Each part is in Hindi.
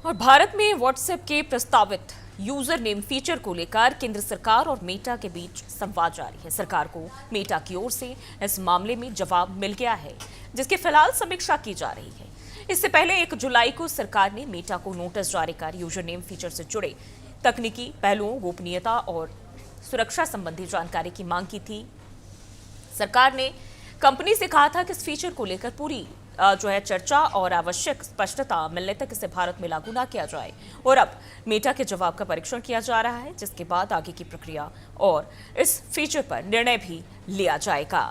और भारत में व्हाट्सएप के प्रस्तावित यूजर नेम फीचर को लेकर केंद्र सरकार और मेटा के बीच संवाद जारी है। सरकार को मेटा की ओर से इस मामले में जवाब मिल गया है, जिसकी फिलहाल समीक्षा की जा रही है। इससे पहले 1 जुलाई को सरकार ने मेटा को नोटिस जारी कर यूजर नेम फीचर से जुड़े तकनीकी पहलुओं, गोपनीयता और सुरक्षा संबंधी जानकारी की मांग की थी। सरकार ने कंपनी से कहा था कि इस फीचर को लेकर पूरी चर्चा और आवश्यक स्पष्टता मिलने तक इसे भारत में लागू ना किया जाए। और अब मेटा के जवाब का परीक्षण किया जा रहा है, जिसके बाद आगे की प्रक्रिया और इस फीचर पर निर्णय भी लिया जाएगा।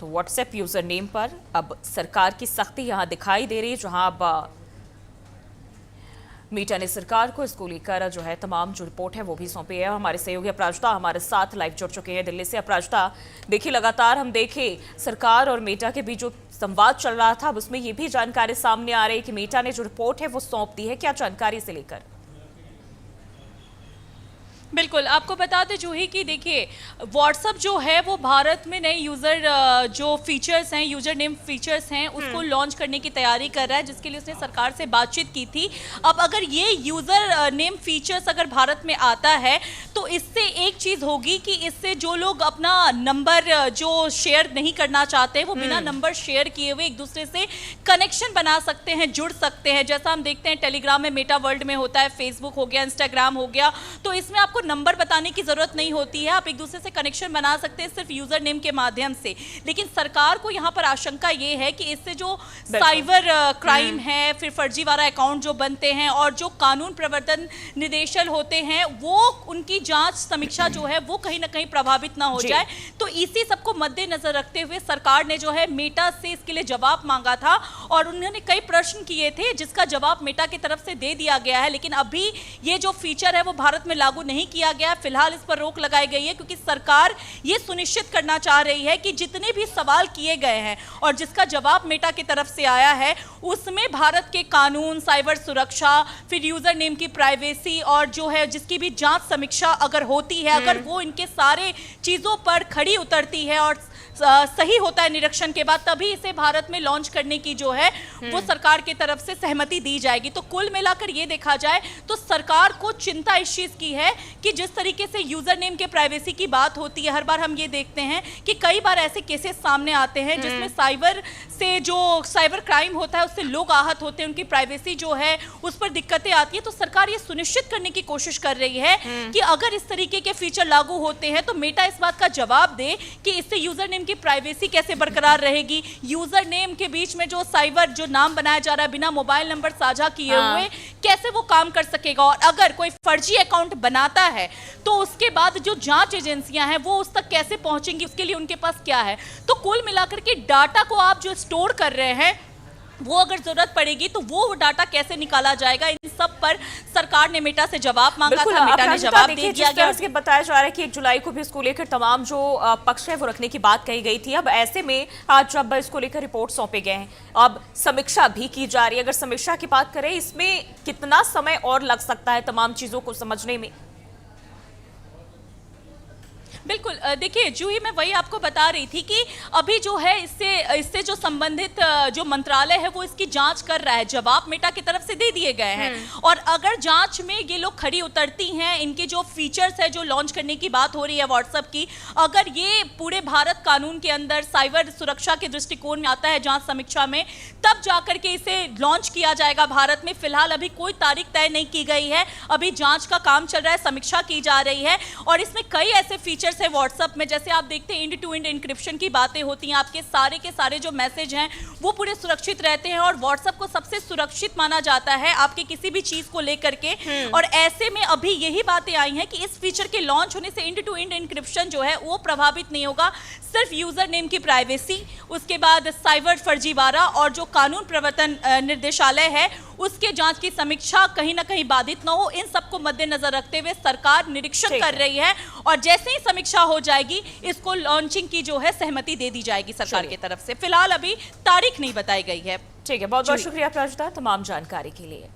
तो व्हाट्सएप यूजर नेम पर अब सरकार की सख्ती यहां दिखाई दे रही है, जहां अब मेटा ने सरकार को इसको लेकर तमाम जो रिपोर्ट है वो भी सौंपी है। हमारे सहयोगी अपराजिता हमारे साथ लाइव जुड़ चुके हैं दिल्ली से। अपराजिता, देखिए लगातार हम देखें सरकार और मेटा के बीच जो संवाद चल रहा था, अब उसमें ये भी जानकारी सामने आ रही है कि मेटा ने जो रिपोर्ट है वो सौंप दी है। क्या जानकारी से लेकर? बिल्कुल, आपको बता दें जूही कि देखिए व्हाट्सएप जो है वो भारत में नए यूज़र जो फीचर्स हैं, यूज़र नेम फीचर्स हैं, उसको लॉन्च करने की तैयारी कर रहा है, जिसके लिए उसने सरकार से बातचीत की थी। अब अगर ये यूज़र नेम फीचर्स अगर भारत में आता है तो इससे एक चीज़ होगी कि इससे जो लोग अपना नंबर जो शेयर नहीं करना चाहते वो बिना नंबर शेयर किए हुए एक दूसरे से कनेक्शन बना सकते हैं, जुड़ सकते हैं। जैसा हम देखते हैं टेलीग्राम में मेटा वर्ल्ड में होता है, फेसबुक हो गया, इंस्टाग्राम हो गया, तो इसमें आपको नंबर बताने की जरूरत नहीं होती है, आप एक दूसरे से कनेक्शन बना सकते हैं सिर्फ यूजर नेम के माध्यम से। लेकिन सरकार को यहाँ पर आशंका ये है कि इससे जो साइबर क्राइम है, फिर फर्जीवाड़ा अकाउंट जो बनते हैं और जो कानून प्रवर्तन निदेशक होते हैं वो उनकी जांच समीक्षा जो है वो कहीं ना कहीं प्रभावित ना हो जाए। तो इसी सबको मद्देनजर रखते हुए सरकार ने जो है मेटा से इसके लिए जवाब मांगा था और उन्होंने कई प्रश्न किए थे, जिसका जवाब मेटा की तरफ से दे दिया गया है। लेकिन अभी ये जो फीचर है वो भारत में लागू नहीं किया गया, फिलहाल इस पर रोक लगाई गई है, क्योंकि सरकार ये सुनिश्चित करना चाह रही है कि जितने भी सवाल किए गए हैं और जिसका जवाब मेटा की तरफ से आया है उसमें भारत के कानून, साइबर सुरक्षा, फिर यूजर नेम की प्राइवेसी और जो है जिसकी भी जांच समीक्षा अगर होती है, अगर वो इनके सारे चीजों पर खड़ी उतरती है और सही होता है निरीक्षण के बाद, तभी इसे भारत में लॉन्च करने की जो है वो सरकार की तरफ से सहमति दी जाएगी। तो कुल मिलाकर ये देखा जाए तो सरकार को चिंता इस चीज की है कि जिस तरीके से यूजर नेम के प्राइवेसी की बात होती है, हर बार हम ये देखते हैं कि कई बार ऐसे केसेस सामने आते हैं जिसमें साइबर क्राइम होता है, उससे लोग आहत होते हैं, उनकी प्राइवेसी जो है उस पर दिक्कतें आती है। तो सरकार ये सुनिश्चित करने की कोशिश कर रही है कि अगर इस तरीके के फीचर लागू होते हैं तो मेटा इस बात का जवाब दे कि इससे यूजर नेम की प्राइवेसी कैसे बरकरार रहेगी, यूजर नेम के बीच में जो साइबर जो नाम बनाया जा रहा है बिना मोबाइल नंबर साझा किए हुए, कैसे वो काम कर सकेगा। और अगर कोई फर्जी अकाउंट बनाता है तो उसके बाद जो जांच एजेंसियां हैं वो उस तक कैसे पहुंचेंगी, उसके लिए उनके पास क्या है। तो कुल मिलाकर के डाटा को आप जो स्टोर कर रहे हैं वो अगर जरूरत पड़ेगी तो वो डाटा कैसे निकाला जाएगा, इन सब पर सरकार ने मेटा से जवाब मांगा था, मेटा ने जवाब दे दिया गया। इसके बताया जा रहा है कि 1 जुलाई को भी इसको लेकर तमाम जो पक्ष है वो रखने की बात कही गई थी। अब ऐसे में आज जब इसको लेकर रिपोर्ट सौंपे गए हैं, अब समीक्षा भी की जा रही है। अगर समीक्षा की बात करें, इसमें कितना समय और लग सकता है तमाम चीजों को समझने में? बिल्कुल, देखिए जूही, मैं वही आपको बता रही थी कि अभी जो है इससे जो संबंधित जो मंत्रालय है वो इसकी जांच कर रहा है, जवाब मेटा की तरफ से दे दिए गए हैं। और अगर जांच में ये लोग खड़ी उतरती हैं, इनके जो फीचर्स है जो लॉन्च करने की बात हो रही है व्हाट्सएप की, अगर ये पूरे भारत कानून के अंदर साइबर सुरक्षा के दृष्टिकोण में आता है जांच समीक्षा में, तब जाकर के इसे लॉन्च किया जाएगा भारत में। फिलहाल अभी कोई तारीख तय नहीं की गई है, अभी जांच का काम चल रहा है, समीक्षा की जा रही है। और इसमें कई ऐसे फीचर्स है व्हाट्सएप में, जैसे आप देखते हैं एंड टू एंड इंक्रिप्शन की बातें होती हैं, आपके सारे के सारे जो मैसेज हैं वो पूरे सुरक्षित रहते हैं और व्हाट्सएप को सबसे सुरक्षित माना जाता है आपके किसी भी चीज को लेकर के। और ऐसे में अभी यही बातें आई हैं कि इस फीचर के लॉन्च होने से एंड टू एंड इंक्रिप्शन जो है वो प्रभावित नहीं होगा, सिर्फ यूजर नेम की प्राइवेसी, उसके बाद साइबर फर्जीवाड़ा और जो कानून प्रवर्तन निदेशालय है उसके जांच की समीक्षा कहीं ना कहीं बाधित न हो। इन सबको मद्देनजर रखते हुए सरकार निरीक्षण कर रही है और जैसे ही समीक्षा हो जाएगी इसको लॉन्चिंग की जो है सहमति दे दी जाएगी सरकार की तरफ से। फिलहाल अभी तारीख नहीं बताई गई है। ठीक है, बहुत बहुत शुक्रिया प्राजता तमाम जानकारी के लिए।